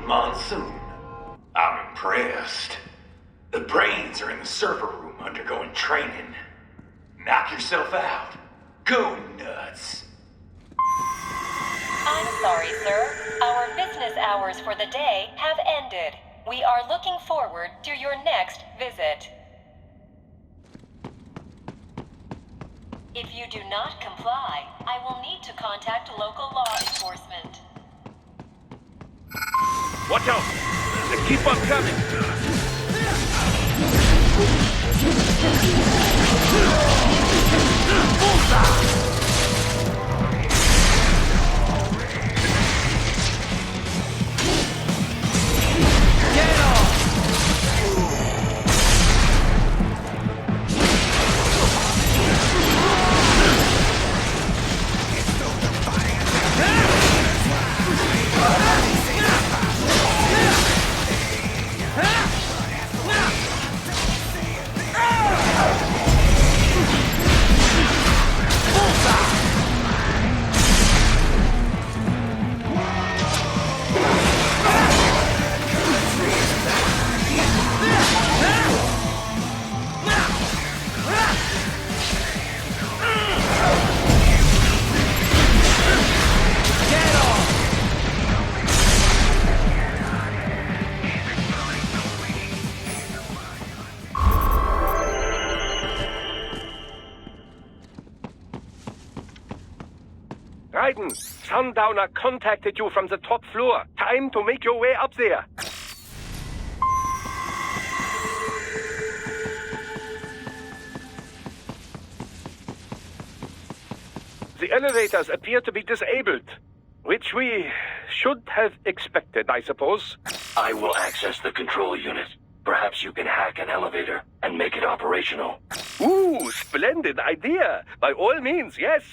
monsoon. I'm impressed. The brains are in the server room undergoing training. Knock yourself out. Go nuts. I'm sorry, sir. Our business hours for the day have ended. We are looking forward to your next visit. If you do not comply, I will need to contact local law enforcement. Watch out! They keep on coming! Get off! Raiden, Sundowner contacted you from the top floor. Time to make your way up there. The elevators appear to be disabled, which we should have expected, I suppose. I will access the control unit. Perhaps you can hack an elevator and make it operational. Ooh, splendid idea. By all means, yes.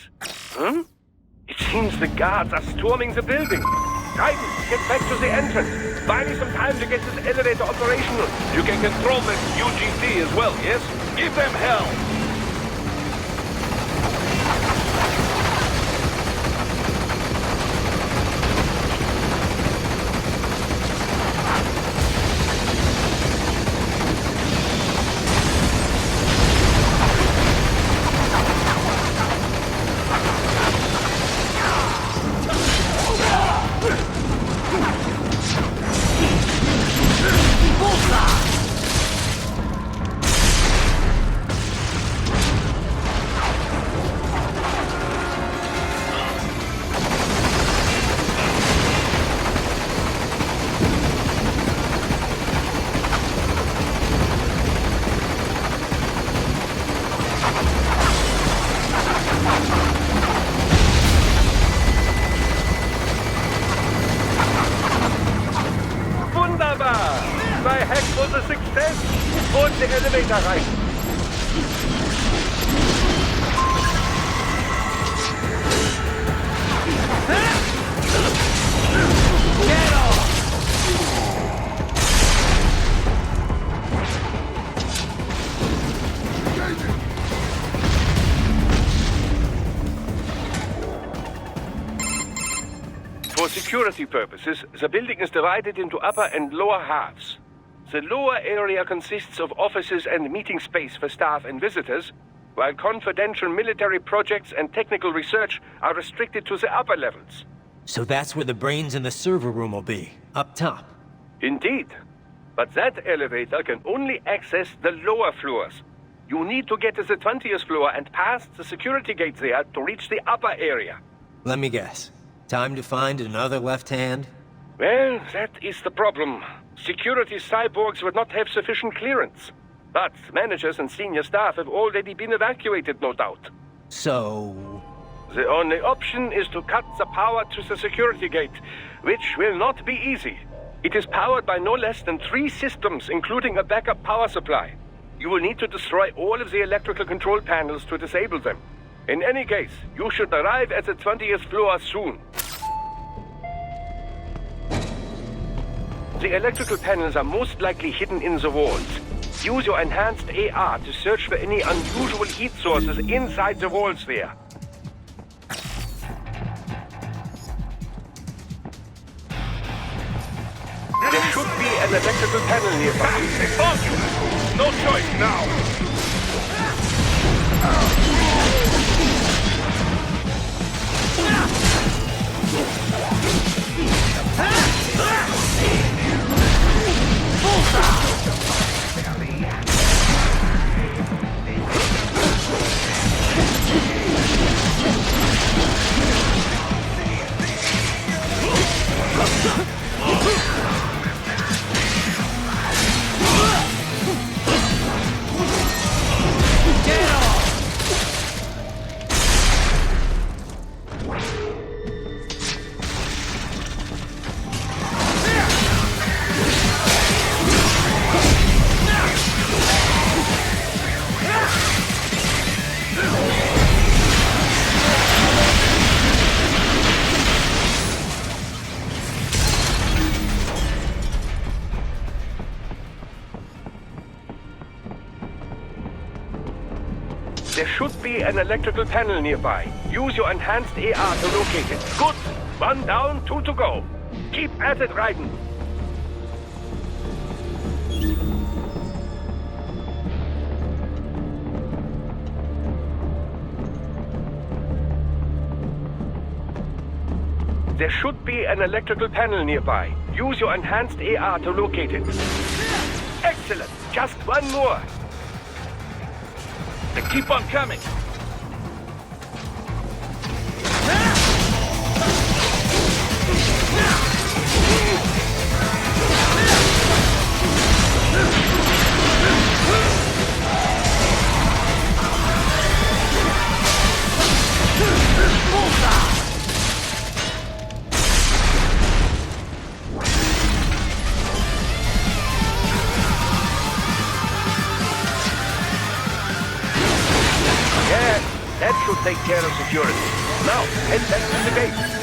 It seems the guards are storming the building. Raiden, get back to the entrance. Buy me some time to get this elevator operational. You can control this UGC as well, yes? Give them hell! My hack was a success! Und der Elevator rein! Get off! For security purposes, the building is divided into upper and lower halves. The lower area consists of offices and meeting space for staff and visitors, while confidential military projects and technical research are restricted to the upper levels. So that's where the brains in the server room will be, up top. Indeed. But that elevator can only access the lower floors. You need to get to the 20th floor and past the security gate there to reach the upper area. Let me guess. Time to find another left hand? Well, that is the problem. Security cyborgs would not have sufficient clearance. But managers and senior staff have already been evacuated, no doubt. So... The only option is to cut the power to the security gate, which will not be easy. It is powered by no less than 3 systems, including a backup power supply. You will need to destroy all of the electrical control panels to disable them. In any case, you should arrive at the 20th floor soon. The electrical panels are most likely hidden in the walls. Use your enhanced AR to search for any unusual heat sources inside the walls there. an electrical panel nearby. They found you! No choice now! There should be an electrical panel nearby. Use your enhanced AR to locate it. Good. 1 down, 2 to go. Keep at it, Raiden. There should be an electrical panel nearby. Use your enhanced AR to locate it. Excellent. Just 1 more. They keep on coming! That should take care of security. Now, head back to the gate.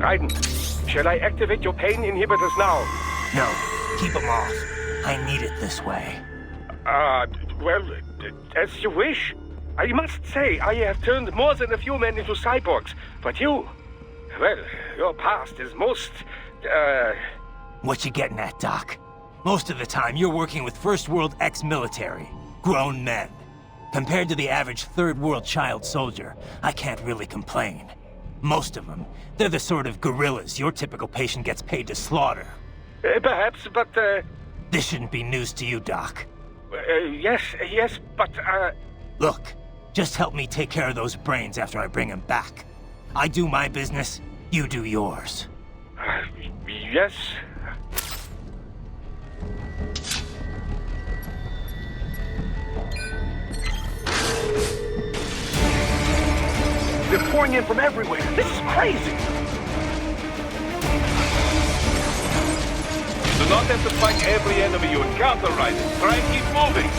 Raiden, shall I activate your pain inhibitors now? No, keep them off. I need it this way. Well, as you wish. I must say, I have turned more than a few men into cyborgs, but you... Well, your past is most, What you getting at, Doc? Most of the time, you're working with First World ex-military. Grown men. Compared to the average Third World child soldier, I can't really complain. Most of them, they're the sort of guerrillas your typical patient gets paid to slaughter. Perhaps, but, This shouldn't be news to you, Doc. yes, but, Look, just help me take care of those brains after I bring them back. I do my business, you do yours. Yes. They're pouring in from everywhere. This is crazy. You do not have to fight every enemy you encounter, Raiden. Try and keep moving.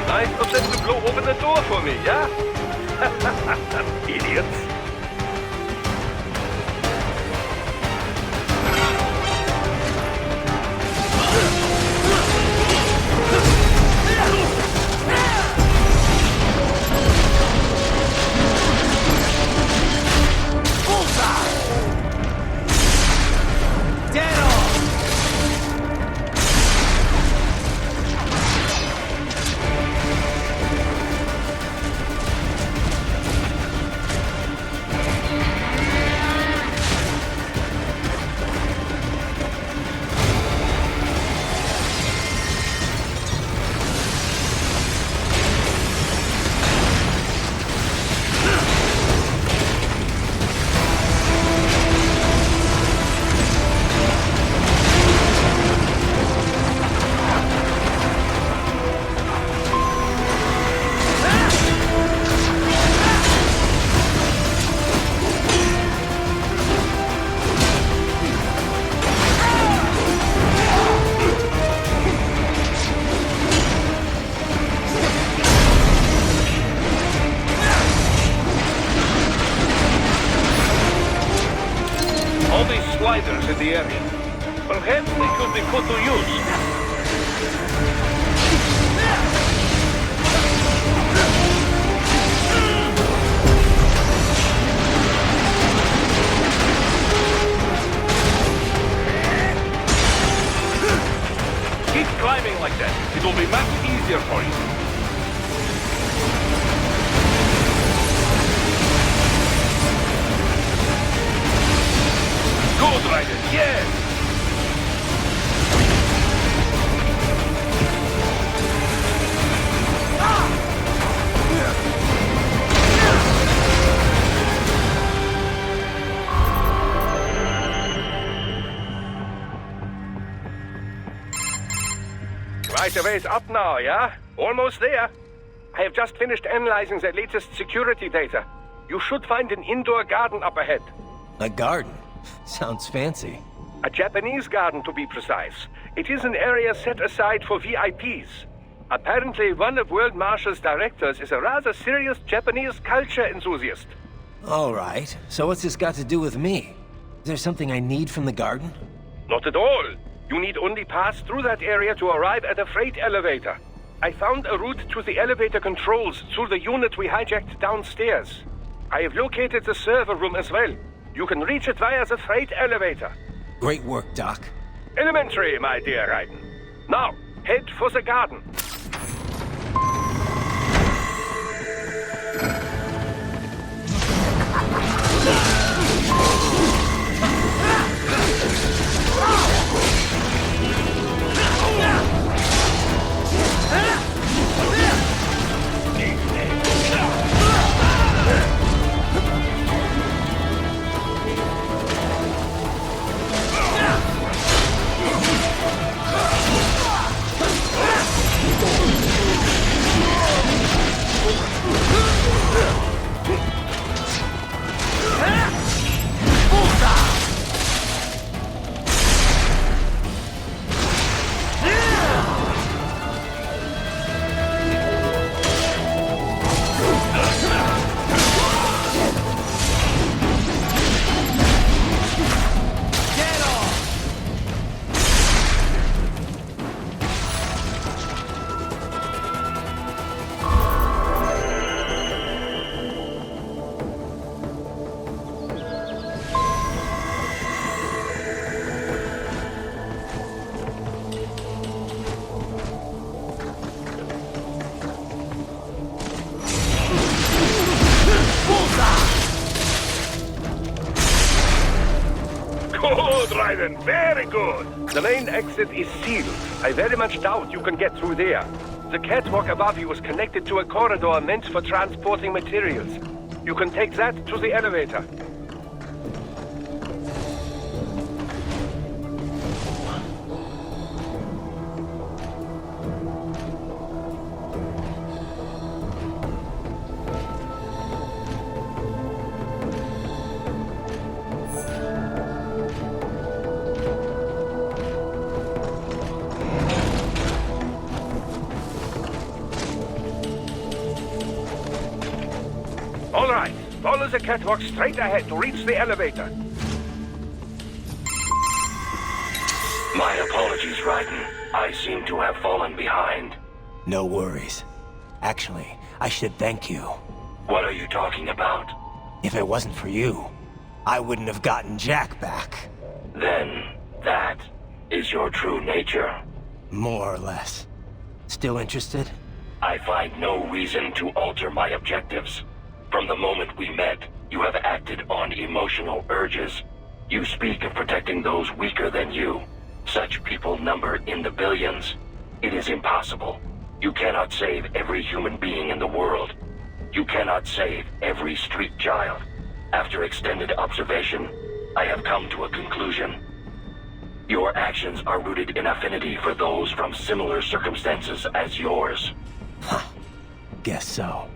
Nice of them to blow open the door for me, yeah? Idiots. sliders in the area. Perhaps they could be put to use. Keep climbing like that. It will be much easier for you. Good, Ryder. Yes. Right a ways up now, yeah? Almost there. I have just finished analyzing the latest security data. You should find an indoor garden up ahead. A garden? Sounds fancy. A Japanese garden, to be precise. It is an area set aside for VIPs. Apparently, one of World Marshall's directors is a rather serious Japanese culture enthusiast. All right. So what's this got to do with me? Is there something I need from the garden? Not at all. You need only pass through that area to arrive at a freight elevator. I found a route to the elevator controls through the unit we hijacked downstairs. I have located the server room as well. You can reach it via the freight elevator. Great work, Doc. Elementary, my dear Raiden. Now, head for the garden. Good, Raiden. Very good. The main exit is sealed. I very much doubt you can get through there. The catwalk above you is connected to a corridor meant for transporting materials. You can take that to the elevator. All right, follow the catwalk straight ahead to reach the elevator. My apologies, Raiden. I seem to have fallen behind. No worries. Actually, I should thank you. What are you talking about? If it wasn't for you, I wouldn't have gotten Jack back. Then, that is your true nature. More or less. Still interested? I find no reason to alter my objectives. From the moment we met, you have acted on emotional urges. You speak of protecting those weaker than you. Such people number in the billions. It is impossible. You cannot save every human being in the world. You cannot save every street child. After extended observation, I have come to a conclusion. Your actions are rooted in affinity for those from similar circumstances as yours. Huh. Guess so.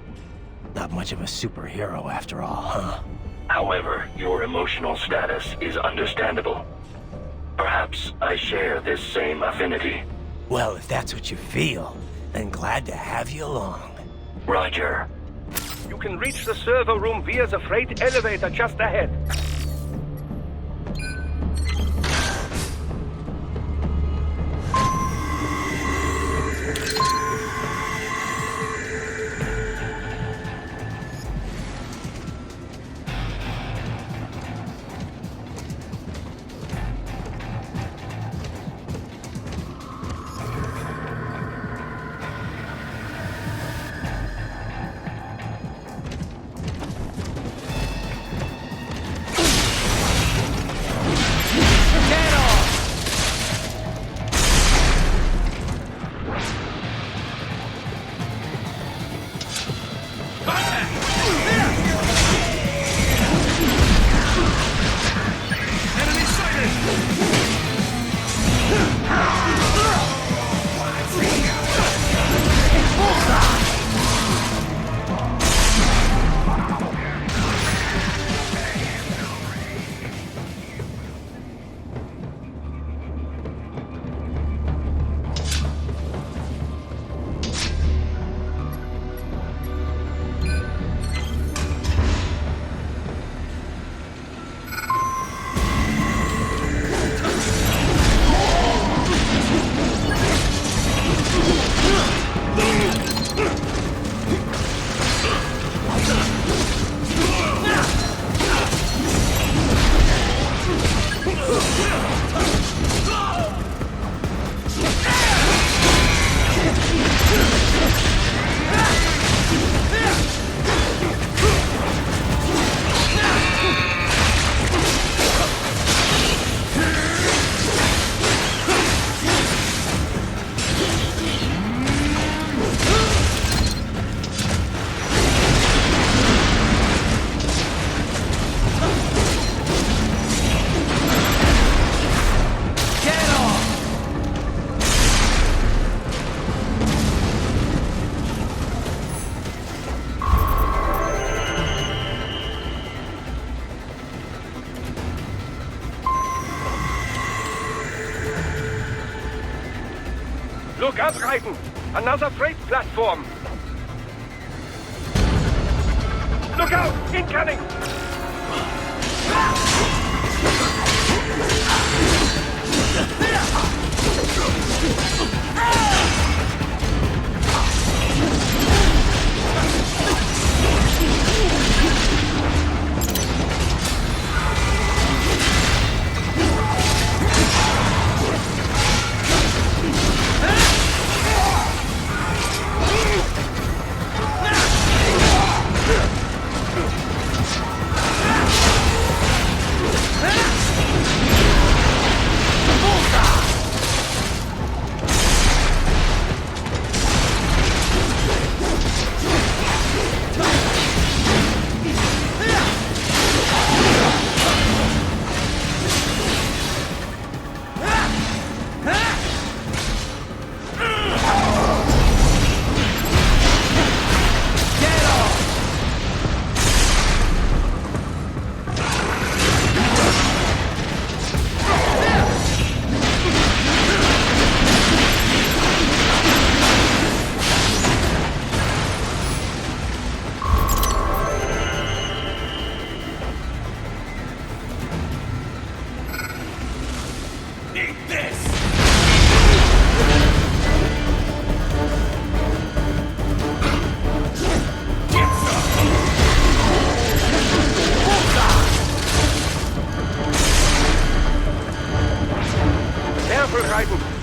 Not much of a superhero after all, huh? However, your emotional status is understandable. Perhaps I share this same affinity. Well, if that's what you feel, then glad to have you along. Roger. You can reach the server room via the freight elevator just ahead. Look up, Raiden! Another freight platform! Look out! Incoming!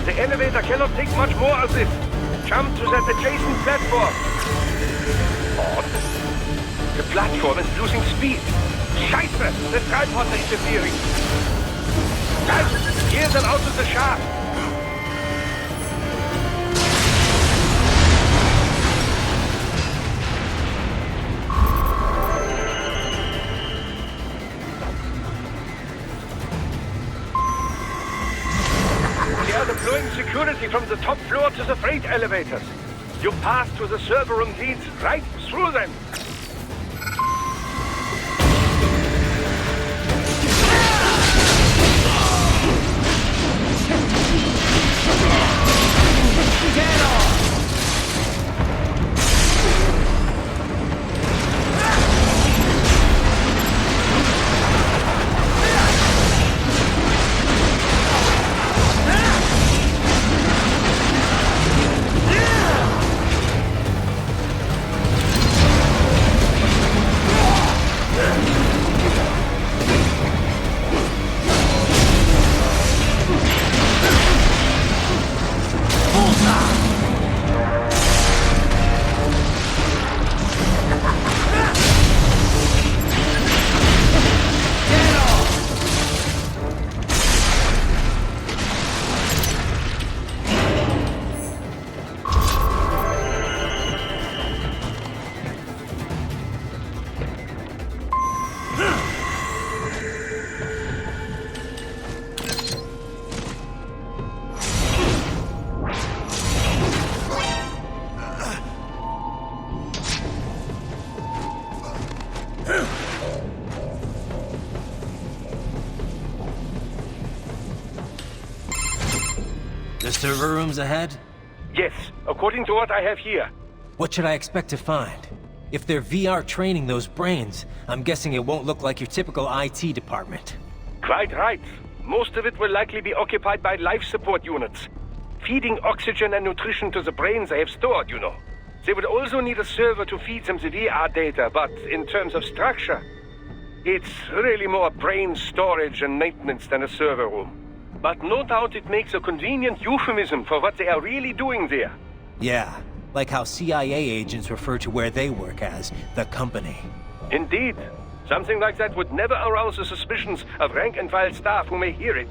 The elevator cannot take much more of this. Jump to that adjacent platform. Odd. The platform is losing speed. Scheiße! The tripods are interfering. Guys, gear them out of the shaft. They are deploying security from the top floor to the freight elevators. You pass to the server room leads right through them. Get off! The server room's ahead? Yes, according to what I have here. What should I expect to find? If they're VR training those brains, I'm guessing it won't look like your typical IT department. Quite right. Most of it will likely be occupied by life support units. Feeding oxygen and nutrition to the brains they have stored, you know. They would also need a server to feed them the VR data, but in terms of structure, it's really more brain storage and maintenance than a server room. But no doubt it makes a convenient euphemism for what they are really doing there. Yeah, like how CIA agents refer to where they work as the company. Indeed. Something like that would never arouse the suspicions of rank-and-file staff who may hear it.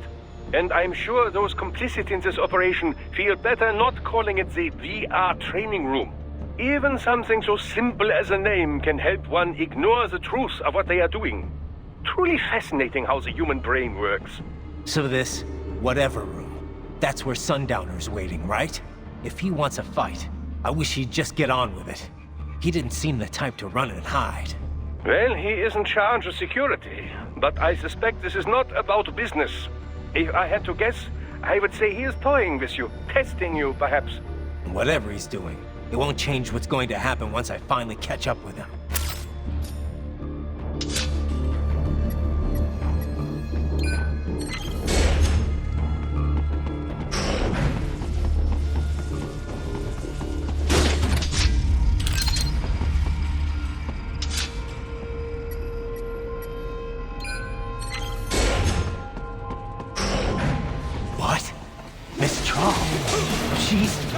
And I'm sure those complicit in this operation feel better not calling it the VR training room. Even something so simple as a name can help one ignore the truth of what they are doing. Truly fascinating how the human brain works. So this whatever room, that's where Sundowner's waiting, right? If he wants a fight, I wish he'd just get on with it. He didn't seem the type to run and hide. Well, he is in charge of security, but I suspect this is not about business. If I had to guess, I would say he is toying with you, testing you, perhaps. Whatever he's doing, it won't change what's going to happen once I finally catch up with him.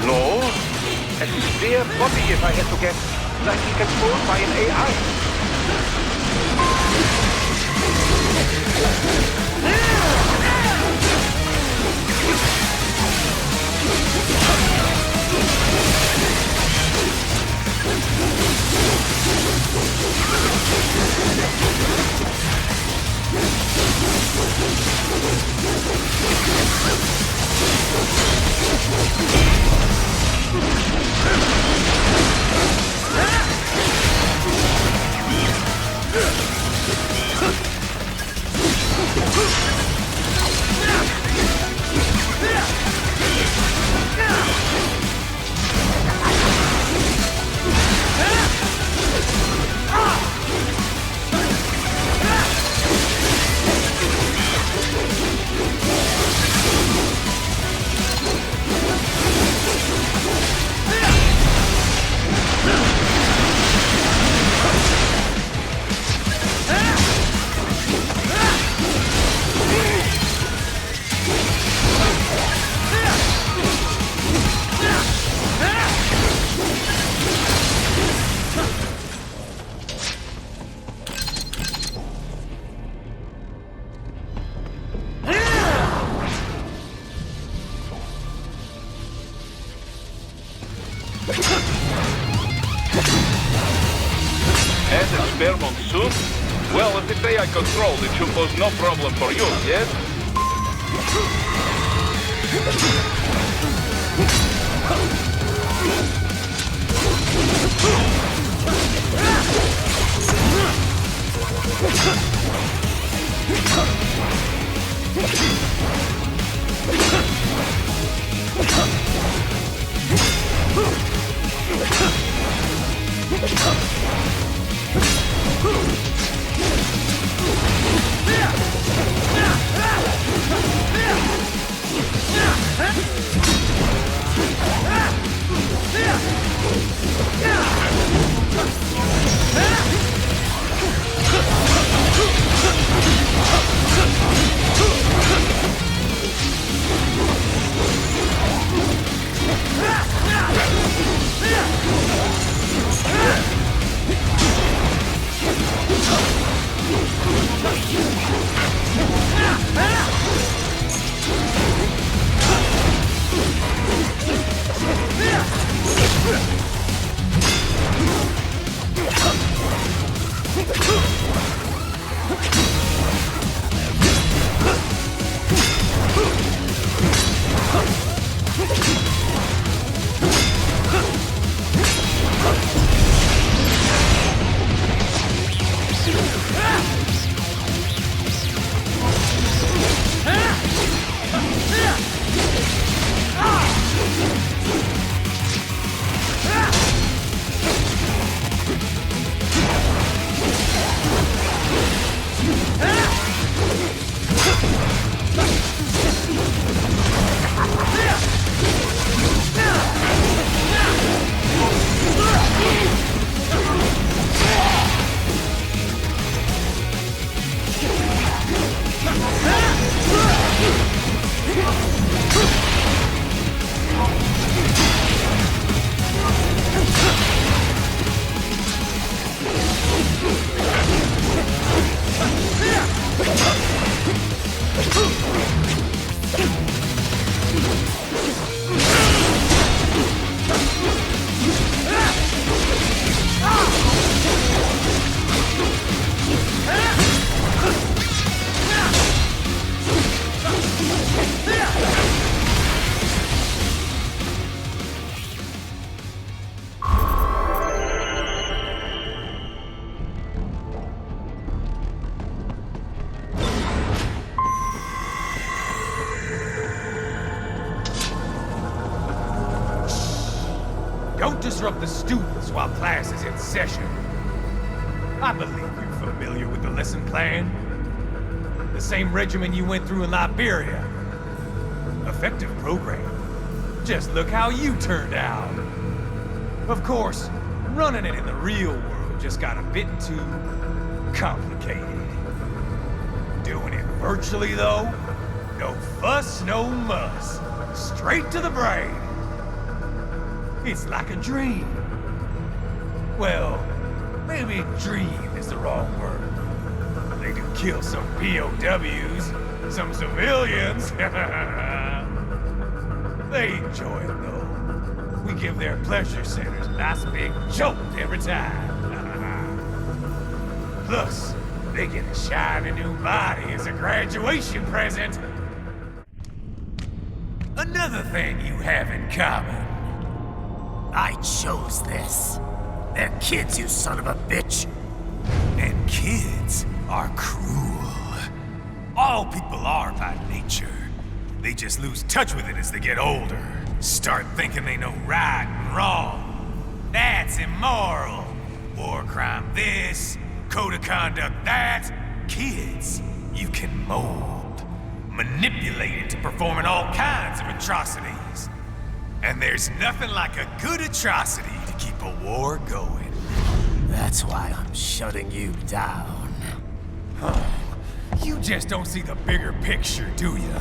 No. A spare body, if I had to guess. Likely controlled by an AI. And a spare monsoon? Well, if it's AI controlled, it should pose no problem for you, yes? disrupt the students while class is in session. I believe you're familiar with the lesson plan. The same regimen you went through in Liberia. Effective program. Just look how you turned out. Of course, running it in the real world just got a bit too complicated. Doing it virtually, though, no fuss, no muss. Straight to the brain. It's like a dream. Well, maybe dream is the wrong word. They do kill some POWs, some civilians. They enjoy it, though. We give their pleasure centers a nice big jolt every time. Plus, they get a shiny new body as a graduation present. Another thing you have in common. I chose this. They're kids, you son of a bitch. And kids are cruel. All people are by nature. They just lose touch with it as they get older. Start thinking they know right and wrong. That's immoral. War crime this, code of conduct that. Kids, you can mold, manipulate into performing all kinds of atrocities. And there's nothing like a good atrocity to keep a war going. That's why I'm shutting you down. Oh, you just don't see the bigger picture, do you?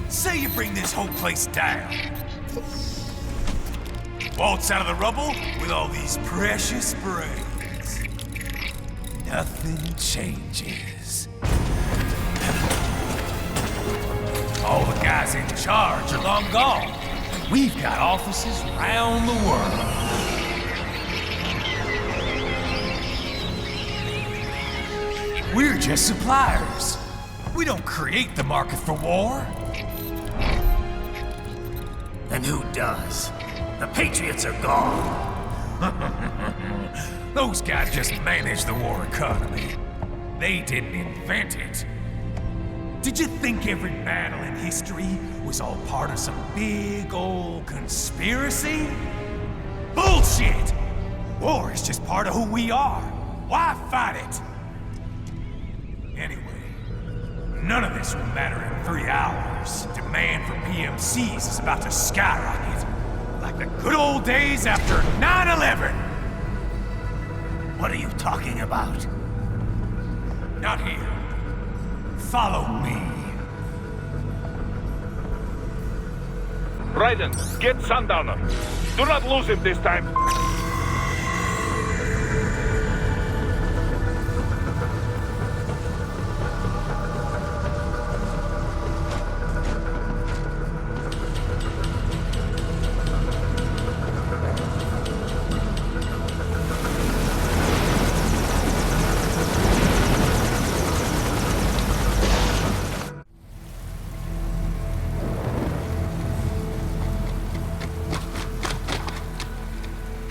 Say you bring this whole place down. Waltz out of the rubble with all these precious brains. Nothing changes. All the guys in charge are long gone. We've got offices around the world. We're just suppliers. We don't create the market for war. And who does? The Patriots are gone. Those guys just manage the war economy. They didn't invent it. Did you think every battle in history was all part of some big old conspiracy? Bullshit! War is just part of who we are. Why fight it? Anyway, none of this will matter in 3 hours. Demand for PMCs is about to skyrocket. Like the good old days after 9/11. What are you talking about? Not here. Follow me. Raiden, get Sundowner. Do not lose him this time.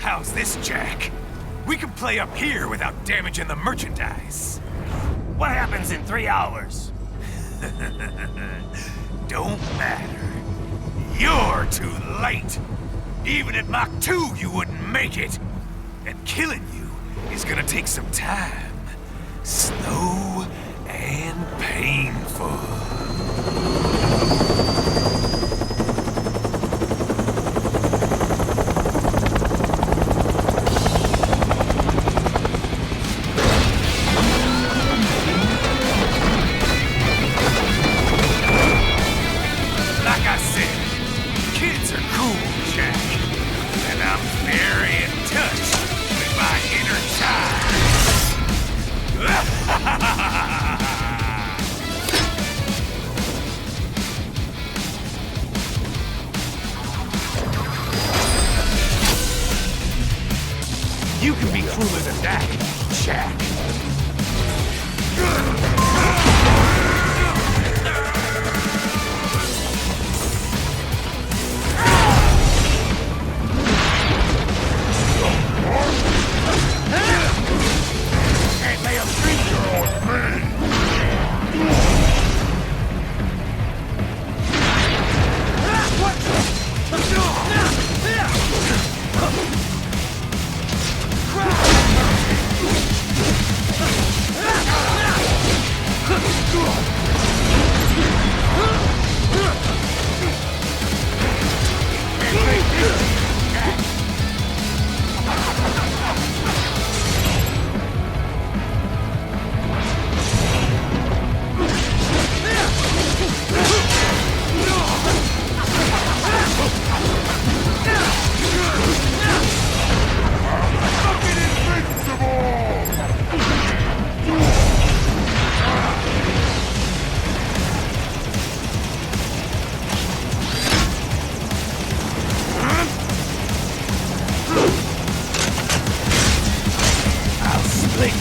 How's this, Jack? We can play up here without damaging the merchandise. What happens in 3 hours? Don't matter. You're too late. Even at Mach 2, you wouldn't make it. And killing you is gonna take some time. Slow and painful. You can be crueler than that, Jack. Can't lay a finger on me. lick you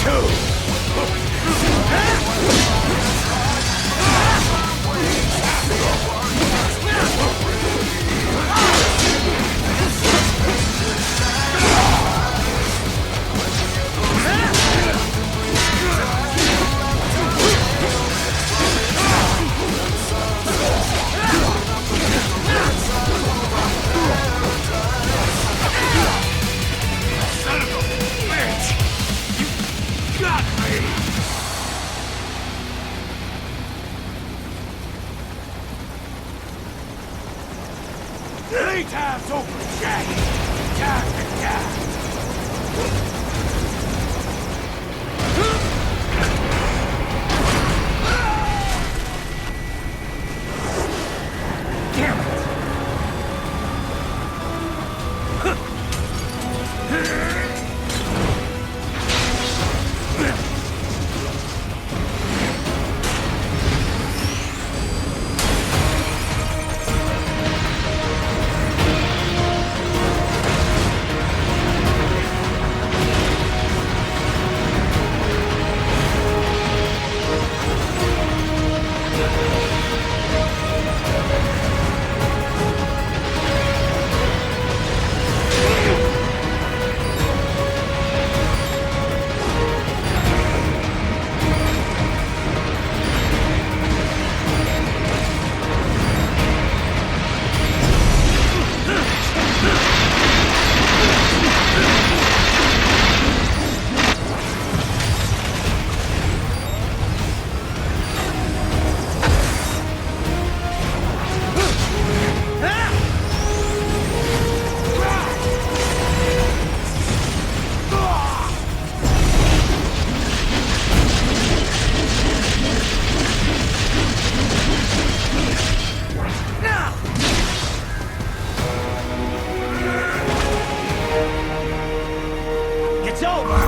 too! Son of a bitch! You got me! Playtime's over, Jack! Time to die! Damn it! It's over!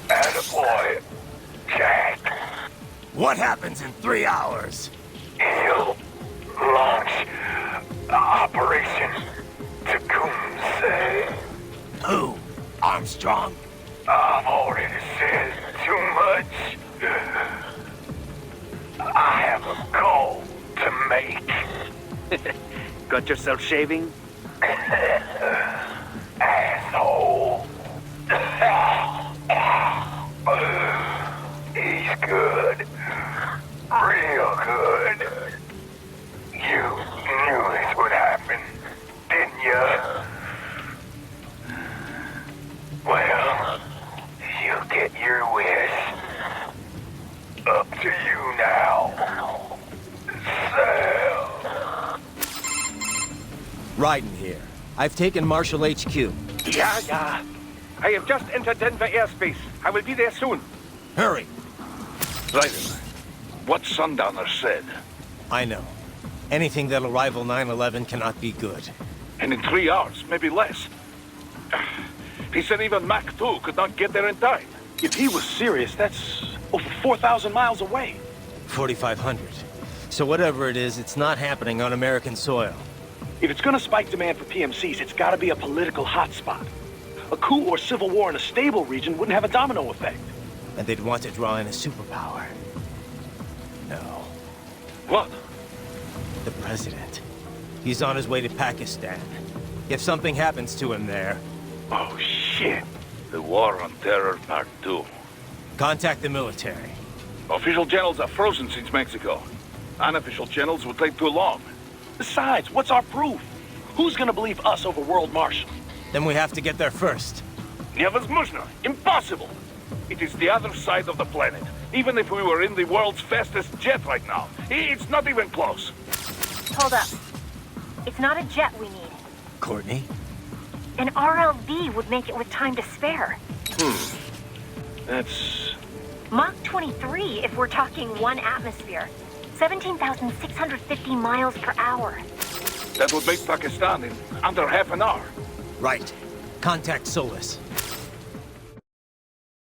Attaboy, Jack. What happens in 3 hours? He'll launch Operation Tecumseh. Who? Armstrong? I've already said too much. I have a call to make. Got yourself shaving? Asshole. He's good. Real good. You knew this would happen, didn't you? Well, you get your wish. Up to you now. Sam. Raiden here. I've taken Marshall HQ. Yeah. I have just entered Denver airspace. I will be there soon. Hurry! Raiden, what Sundowner said. I know. Anything that'll rival 9/11 cannot be good. And in 3 hours, maybe less. He said even Mach 2 could not get there in time. If he was serious, that's over 4,000 miles away. 4,500. So whatever it is, it's not happening on American soil. If it's gonna spike demand for PMCs, it's gotta be a political hotspot. A coup or civil war in a stable region wouldn't have a domino effect. And they'd want to draw in a superpower. No. What? The president. He's on his way to Pakistan. If something happens to him there, Oh, shit. The War on Terror Part 2. contact the military. Official channels are frozen since Mexico. Unofficial channels would take too long. Besides, what's our proof? Who's gonna believe us over World Marshal? Then we have to get there first. Невозможно. Impossible. It is the other side of the planet. Even if we were in the world's fastest jet right now, it's not even close. Hold up. It's not a jet we need. Courtney? An RLV would make it with time to spare. That's... Mach 23 if we're talking 1 atmosphere. 17,650 miles per hour. That would make Pakistan in under half an hour. Right. Contact Solus.